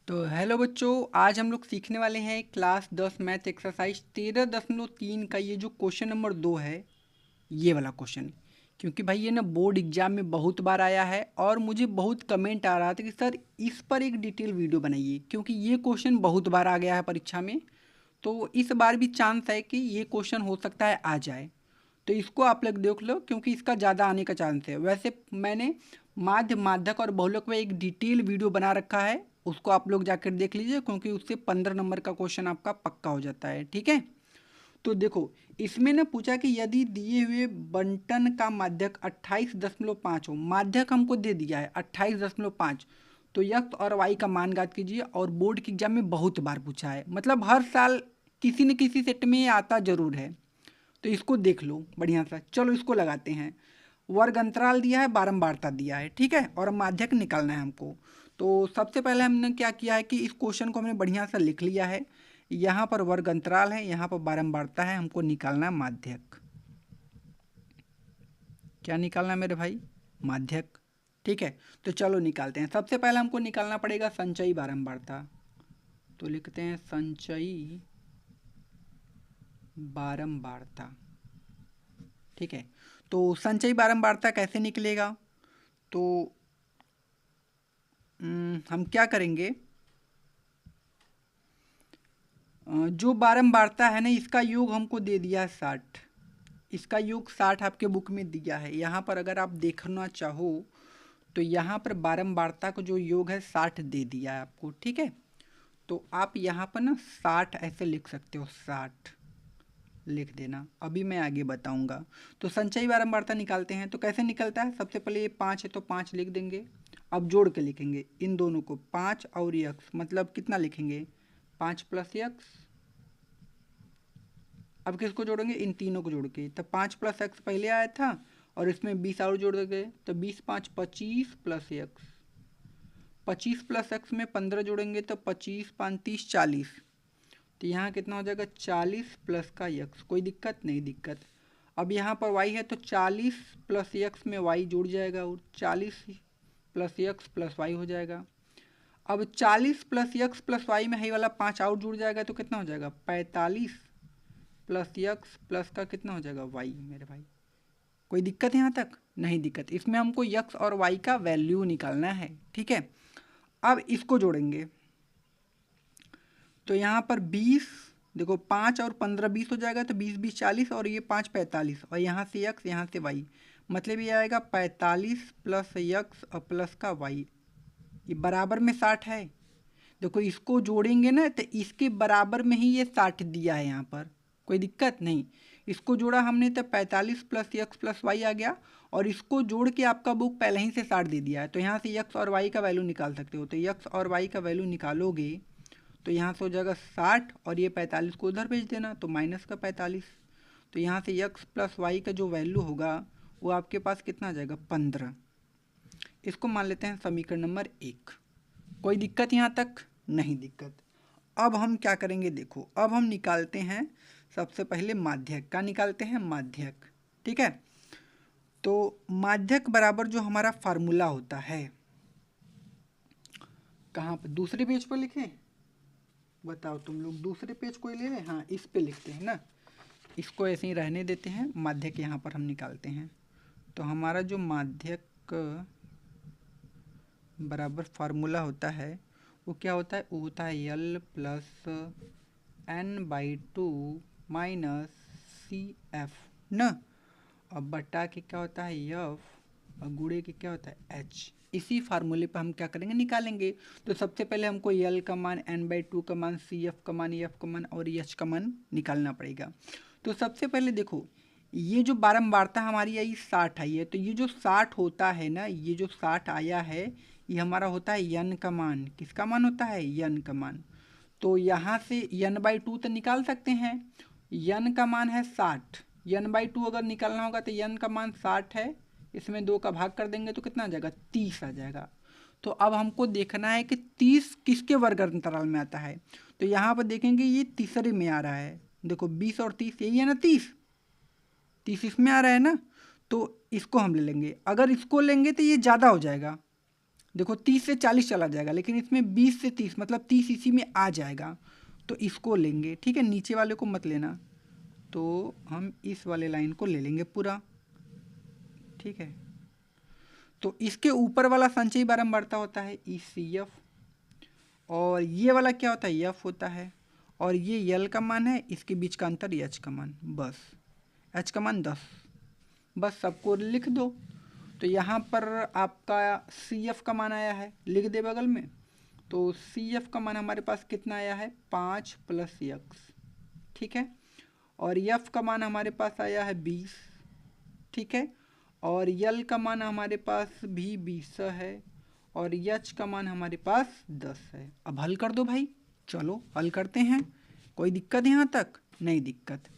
तो हेलो बच्चों, आज हम लोग सीखने वाले हैं क्लास 10 मैथ एक्सरसाइज 13.3 का ये जो क्वेश्चन नंबर 2 है, ये वाला क्वेश्चन। क्योंकि भाई ये ना बोर्ड एग्जाम में बहुत बार आया है और मुझे बहुत कमेंट आ रहा था कि सर इस पर एक डिटेल वीडियो बनाइए, क्योंकि ये क्वेश्चन बहुत बार आ गया है परीक्षा में। तो इस बार भी चांस है कि ये क्वेश्चन हो सकता है आ जाए। तो इसको आप लोग देख लो, क्योंकि इसका ज़्यादा आने का चांस है। वैसे मैंने माध्य, माध्यक और बहुलक में एक डिटेल वीडियो बना रखा है, उसको आप लोग जाकर देख लीजिए, क्योंकि उससे 15 नंबर का क्वेश्चन आपका पक्का हो जाता है। ठीक है, तो देखो इसमें ना पूछा कि यदि दिए हुए बंटन का माध्यक 28.5 हो, माध्यक हमको दे दिया है 28.5, तो यक्स और वाई का मान ज्ञात कीजिए। और बोर्ड के एग्जाम में बहुत बार पूछा है, मतलब हर साल किसी न किसी सेट में ये आता जरूर है। तो इसको देख लो बढ़िया सा। चलो इसको लगाते हैं। वर्ग अंतराल दिया है, बारंबारता दिया है, ठीक है, और माध्यक निकालना है हमको। तो सबसे पहले हमने क्या किया है कि इस क्वेश्चन को हमने बढ़िया सा लिख लिया है। यहाँ पर वर्ग अंतराल है, यहाँ पर बारंबारता है, हमको निकालना है माध्यक। क्या निकालना है मेरे भाई? माध्यक। ठीक है, तो चलो निकालते हैं। सबसे पहले हमको निकालना पड़ेगा संचयी बारंबारता। तो लिखते हैं संचयी बारंबारता। ठीक है, तो संचयी बारंबारता कैसे निकलेगा? तो हम क्या करेंगे, जो बारंबारता है ना, इसका योग हमको दे दिया है 60। इसका योग 60 आपके बुक में दिया है। यहाँ पर अगर आप देखना चाहो तो यहाँ पर बारंबारता का जो योग है 60 दे दिया है आपको। ठीक है, तो आप यहाँ पर ना 60 ऐसे लिख सकते हो, 60 लिख देना, अभी मैं आगे बताऊंगा। तो संचयी बारंबारता निकालते हैं। तो कैसे निकलता है? सबसे पहले ये 5 है तो 5 लिख देंगे। अब जोड़ के लिखेंगे इन दोनों को, 5 और यक्स, मतलब कितना लिखेंगे? 5 प्लस यक्स। अब किसको जोड़ेंगे? इन तीनों को जोड़ के। तो 5 प्लस एक्स पहले आया था और इसमें 20 और जोड़ देंगे, तो 20 5 25 प्लस एक्स। 25 प्लस एक्स में 15 जोड़ेंगे तो 25 5 30 40। तो यहाँ कितना हो जाएगा? 40 प्लस का यक्स। कोई दिक्कत? नहीं दिक्कत। अब यहाँ पर वाई है तो 40 प्लस यक्स में वाई जुड़ जाएगा और 40 प्लस यक्स प्लस वाई हो जाएगा। अब 40 प्लस यक्स प्लस वाई में है वाला 5 और जुड़ जाएगा, तो कितना हो जाएगा? 45 प्लस यक्स प्लस का कितना हो जाएगा? वाई मेरे भाई। कोई दिक्कत यहाँ तक? नहीं दिक्कत। इसमें हमको यक्स और वाई का वैल्यू निकालना है। ठीक है, अब इसको जोड़ेंगे तो यहाँ पर 20, देखो 5 और 15 20 हो जाएगा, तो 20 20 40 और ये 5 45, और यहाँ से यक्स यहाँ से वाई, मतलब ये आएगा 45 प्लस यक्स और प्लस का वाई। ये बराबर में 60 है। देखो इसको जोड़ेंगे ना तो इसके बराबर में ही ये 60 दिया है यहाँ पर। कोई दिक्कत नहीं। इसको जोड़ा हमने तो 45 प्लस यक्स प्लस वाई आ गया, और इसको जोड़ के आपका बुक पहले ही से 60 दे दिया है। तो यहाँ से यक्स और वाई का वैल्यू निकाल सकते हो। तो यक्स और वाई का वैल्यू निकालोगे तो यहाँ से हो जाएगा 60, और ये 45 को उधर भेज देना तो माइनस का 45। तो यहाँ से यक्स प्लस वाई का जो वैल्यू होगा वो आपके पास कितना आ जाएगा? 15। इसको मान लेते हैं समीकरण नंबर 1। कोई दिक्कत यहाँ तक? नहीं दिक्कत। अब हम क्या करेंगे, देखो अब हम निकालते हैं सबसे पहले माध्यक का, निकालते हैं माध्यक। ठीक है, तो माध्यक बराबर जो हमारा फार्मूला होता है, कहाँ पर? दूसरे पेज पर लिखें? बताओ तुम लोग, दूसरे पेज कोई ले लें? हाँ, इस पे लिखते हैं ना, इसको ऐसे ही रहने देते हैं। माध्यक यहाँ पर हम निकालते हैं। तो हमारा जो माध्यक बराबर फार्मूला होता है वो क्या होता है? वो होता है L plus n/2 minus C F न, और बटा के क्या होता है? यफ, और गुड़े के क्या होता है? एच। इसी फार्मूले पर हम क्या करेंगे? निकालेंगे। तो सबसे पहले हमको यल का मान, n/2 का मान, सी एफ का मान, एफ का मान और एच का मान निकालना पड़ेगा। तो सबसे पहले देखो, ये जो बारंबारता हमारी आई 60 आई है, तो ये जो 60 होता है ना, ये जो 60 आया है, ये हमारा होता है यन का मान। किसका मान होता है? यन का मान। तो यहाँ से n/2 तो निकाल सकते हैं। यन का मान है 60, n/2 अगर निकालना होगा तो यन का मान 60 है, इसमें 2 का भाग कर देंगे तो कितना आ जाएगा? 30 आ जाएगा। तो अब हमको देखना है कि 30 किसके वर्ग अंतराल में आता है। तो यहाँ पर देखेंगे ये तीसरे में आ रहा है। देखो 20 और 30 यही है ना, 30 इसमें आ रहा है ना, तो इसको हम ले लेंगे। अगर इसको लेंगे तो ये ज़्यादा हो जाएगा, देखो 30 से 40 चला जाएगा, लेकिन इसमें 20 से 30 मतलब 30 इसी में आ जाएगा, तो इसको लेंगे। ठीक है, नीचे वाले को मत लेना, तो हम इस वाले लाइन को ले लेंगे पूरा। ठीक है, तो इसके ऊपर वाला संचयी बारंबारता होता है ECF, और ये वाला क्या होता है, F होता है, और ये L का मान है, इसके बीच का अंतर H का मान, बस H का मान 10, बस सबको लिख दो। तो यहाँ पर आपका CF का मान आया है, लिख दे बगल में, तो CF का मान हमारे पास कितना आया है 5 + x। ठीक है, और F का मान हमारे पास आया है 20। ठीक है, और L का मान हमारे पास भी 20 है, और H का मान हमारे पास 10 है। अब हल कर दो भाई, चलो हल करते हैं। कोई दिक्कत यहाँ तक? नहीं दिक्कत।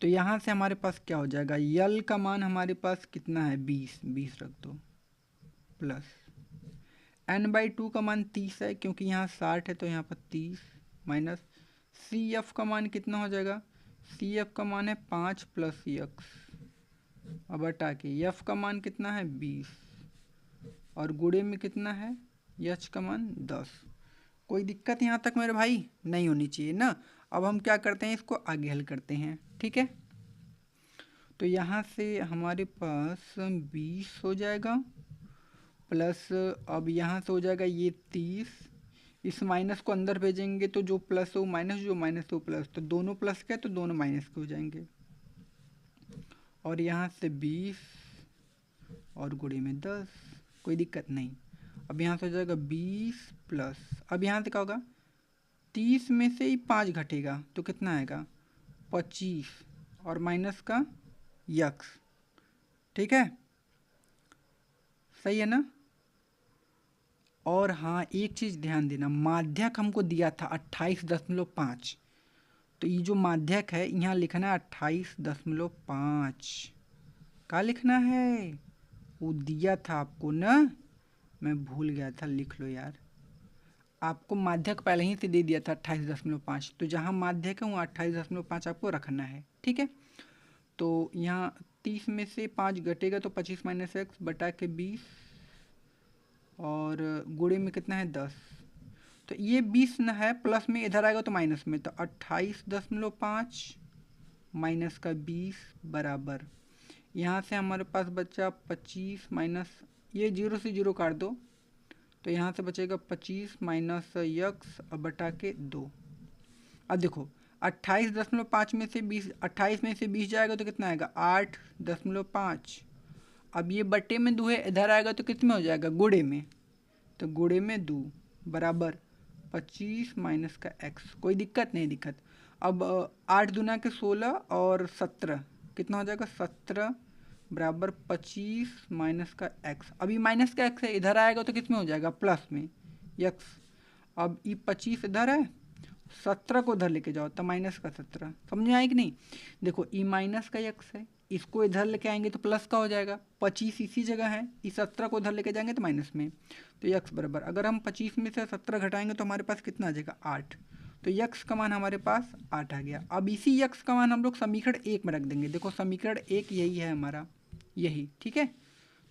तो यहाँ से हमारे पास क्या हो जाएगा, L का मान हमारे पास कितना है 20 रख दो, प्लस n/2 का मान 30 है, क्योंकि यहाँ 60 है तो यहाँ पर 30, माइनस CF का मान कितना हो जाएगा, CF का मान है 5 + x, अब हटा के F का मान कितना है 20, और गुणे में कितना है H का मान 10। कोई दिक्कत यहाँ तक मेरे भाई? नहीं होनी चाहिए ना। अब हम क्या करते हैं, इसको आगे हल करते हैं। ठीक है, तो यहाँ से हमारे पास 20 हो जाएगा, प्लस अब यहाँ से हो जाएगा ये 30, इस माइनस को अंदर भेजेंगे तो जो प्लस हो माइनस, जो माइनस हो प्लस, तो दोनों प्लस के तो दोनों माइनस के हो जाएंगे, और यहाँ से 20 और गुणे में 10, कोई दिक्कत नहीं। अब यहाँ से हो जाएगा 20 प्लस, अब यहाँ से क्या होगा 30 में से ही 5 घटेगा तो कितना आएगा 25, और माइनस का x। ठीक है, सही है ना। और हाँ, एक चीज़ ध्यान देना, माध्यक हमको दिया था 28.5, तो ये जो माध्यक है यहाँ लिखना है 28.5। क्या लिखना है, वो दिया था आपको ना, मैं भूल गया था, लिख लो यार। आपको माध्यक पहले ही से दे दिया था 28.5, तो जहाँ माध्यक है वहाँ 28.5 आपको रखना है। ठीक है, तो यहाँ 30 में से 5 घटेगा तो 25 - x बटा के 20, और गुणे में कितना है 10, तो ये 20 न है, प्लस में इधर आएगा तो माइनस में, तो 28.5 माइनस का 20 बराबर, यहाँ से हमारे पास बचा 25 माइनस, ये 0 से 0 काट दो, तो यहाँ से बचेगा 25 माइनस x अब बटा के 2। अब देखो 28.5 में से 20, 28 में से 20 जाएगा तो कितना आएगा 8.5, अब ये बटे में 2 है, इधर आएगा तो कितने में हो जाएगा गुणे में, तो गुणे में 2 बराबर 25 माइनस का x। कोई दिक्कत नहीं, दिक्कत। अब 8 दूना के 16 और 17 कितना हो जाएगा 17 बराबर 25 माइनस का x। अभी माइनस का x है, इधर आएगा तो किस में हो जाएगा प्लस में x। अब ये 25 इधर है, 17 को इधर लेके जाओ तो माइनस का 17, समझ में आए कि नहीं। देखो ये माइनस का x है, इसको इधर लेके आएंगे तो प्लस का हो जाएगा, 25 इसी जगह है, इस 17 को इधर लेके जाएंगे तो माइनस में, तो x बराबर, अगर हम 25 में से 17 घटाएंगे तो हमारे पास कितना आ जाएगा 8, तो x का मान हमारे पास 8 आ गया। अब इसी x का मान हम लोग समीकरण 1 में रख देंगे। देखो समीकरण 1 यही है हमारा, यही। ठीक है,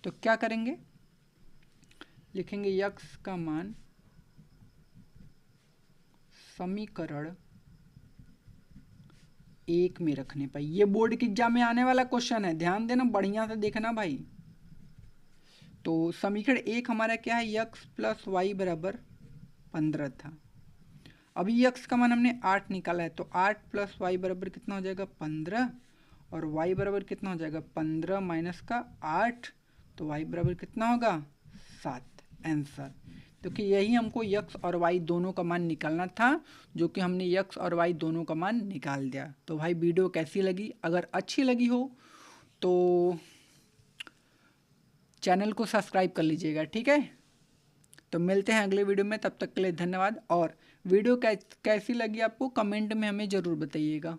तो क्या करेंगे, लिखेंगे x का मान समीकरण 1 में रखने पर। ये बोर्ड के एग्जाम में आने वाला क्वेश्चन है, ध्यान देना, बढ़िया से देखना भाई। तो समीकरण 1 हमारा क्या है, x + y बराबर 15 था। अभी x का मान हमने 8 निकाला है, तो 8 + y बराबर कितना हो जाएगा 15, और y बराबर कितना हो जाएगा 15 माइनस का 8, तो y बराबर कितना होगा 7, आंसर। क्योंकि यही हमको x और y दोनों का मान निकालना था, जो कि हमने x और y दोनों का मान निकाल दिया। तो भाई वीडियो कैसी लगी, अगर अच्छी लगी हो तो चैनल को सब्सक्राइब कर लीजिएगा। ठीक है, तो मिलते हैं अगले वीडियो में, तब तक के लिए धन्यवाद। और वीडियो कैसी लगी आपको कमेंट में हमें ज़रूर बताइएगा।